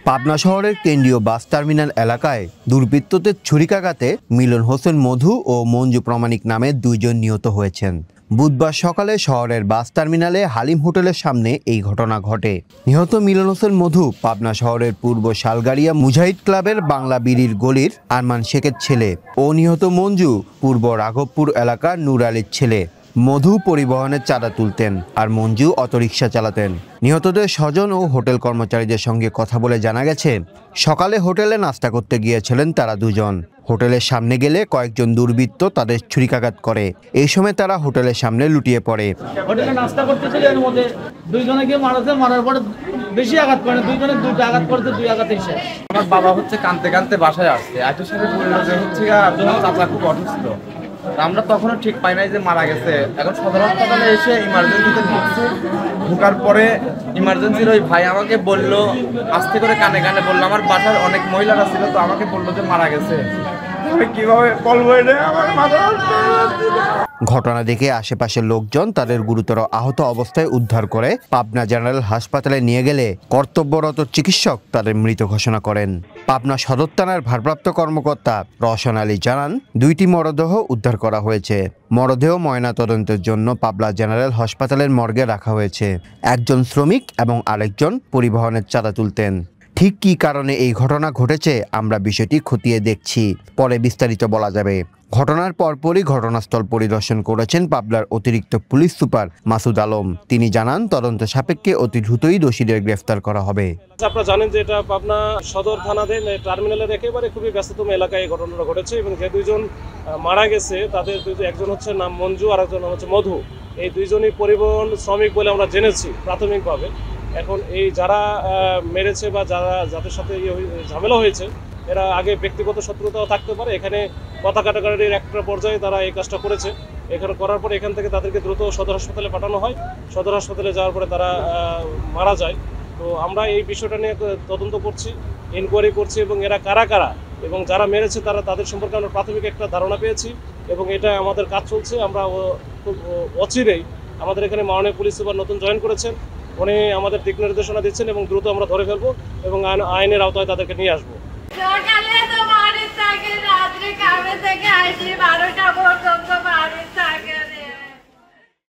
পাবনা শহরের কেন্দ্রীয় bus terminal এলাকায় দুর্বৃত্তদের ছুরিকাঘাতে মিলন হোসেন মধু ও মঞ্জু প্রামাণিক নামে দুইজন নিহত হয়েছেন। বুধবার সকালে শহরের বাস টার্মিনালে হালিম হোটেলের সামনে এই ঘটনা ঘটে। নিহত মিলন হোসেন মধু পাবনা শহরের পূর্ব শালগাড়িয়া মুজাহিদ ক্লাবের বাংলা বিড়ির গলির আরমান শেখের ছেলে ও নিহত মঞ্জু পূর্ব রাঘবপুর এলাকার নূর আলীর ছেলে। মধু পরিবহনের চাঁদা তুলতেন আর মঞ্জু অটোরিকশা চালাতেন। নিহতদের স্বজন ও হোটেল কর্মচারীদের সঙ্গে কথা বলে জানা গেছে, সকালে হোটেলে নাস্তা করতে গিয়েছিলেন তারা দুজন। হোটেলের সামনে গেলে কয়েকজন দুর্বৃত্ত তাদের ছুরিকাঘাত করে। এই সময় তারা হোটেলের সামনে লুটিয়ে পড়ে। হোটেলে নাস্তা করতেছিল, এর মধ্যে দুইজনে গিয়ে মারার পরে বেশি আঘাত করে, দুইজনে দুইটা আঘাত করতে, দুই আঘাতেই শেষ। আমার বাবা কাঁদতে কাঁদতে বাসায় আসছে, একটু সাথে বললো যে চাচা খুব অসুস্থ। আমরা তখনও ঠিক পাই নাই যে মারা গেছে। এখন সদর হাসপাতালে এসে ইমার্জেন্সিতে ঢুকছে। ঢুকার পরে ইমার্জেন্সির ওই ভাই আমাকে বললো, আস্তে করে কানে কানে বললো, আমার বাসার অনেক মহিলারা ছিল, তো আমাকে বললো যে মারা গেছে। কিভাবে বলবো এটা, আমার মাথা। ঘটনা দেখে আশেপাশের লোকজন তাদের গুরুতর আহত অবস্থায় উদ্ধার করে পাবনা জেনারেল হাসপাতালে নিয়ে গেলে কর্তব্যরত চিকিৎসক তাদের মৃত ঘোষণা করেন। পাবনা সদর থানার ভারপ্রাপ্ত কর্মকর্তা রওশন আলী জানান, দুইটি মরদেহ উদ্ধার করা হয়েছে। মরদেহ ময়নাতদন্তের জন্য পাবনা জেনারেল হাসপাতালের মর্গে রাখা হয়েছে। একজন শ্রমিক এবং আরেকজন পরিবহনের চাঁদা তুলতেন। ঠিক কী কারণে এই ঘটনা ঘটেছে আমরা বিষয়টি খতিয়ে দেখছি, পরে বিস্তারিত বলা যাবে। ঘটনার পরপরই ঘটনাস্থল পরিদর্শন করেছেন পাবনার অতিরিক্ত পুলিশ সুপার মাসুদ আলম। তিনি জানান, তদন্ত সাপেক্ষে অতি দ্রুতই দোষীদের গ্রেফতার করা হবে। আপনারা জানেন যে এটা পাবনা সদর থানাধীন টার্মিনালের একেবারে খুবই ব্যস্ততম এলাকায় এই ঘটনাটা ঘটেছে এবং যে দুইজন মারা গেছে তাদের একজন হচ্ছে নাম মঞ্জু আর একজন হচ্ছে মধু। এই দুইজনই পরিবহন শ্রমিক বলে আমরা জেনেছি প্রাথমিকভাবে। এখন এই যারা মেরেছে বা যাদের সাথে ঝামেলা হয়েছে, এরা আগে ব্যক্তিগত শত্রুতাও থাকতে পারে। এখানে কথা কাটাকাটির একটা পর্যায়ে তারা এই কাজটা করেছে। এখানে করার পরে এখান থেকে তাদেরকে দ্রুত সদর হাসপাতালে পাঠানো হয়। সদর হাসপাতালে যাওয়ার পরে তারা মারা যায়। তো আমরা এই বিষয়টা নিয়ে তদন্ত করছি, ইনকোয়ারি করছি এবং এরা কারা কারা এবং যারা মেরেছে তাদের সম্পর্কে আমরা প্রাথমিক একটা ধারণা পেয়েছি এবং এটা আমাদের কাজ চলছে। আমরা খুব অচিরেই আমাদের এখানে মাননীয় পুলিশ সুপার নতুন জয়েন করেছেন, উনি আমাদের দিক নির্দেশনা দিচ্ছেন এবং দ্রুত আমরা ধরে ফেলবো এবং আইনের আওতায় তাদেরকে নিয়ে আসবো। সকালে তো বাড়ির থাকে, রাত্রে কামে থেকে আসি 12টা পর্যন্ত বাড়ির থাকে।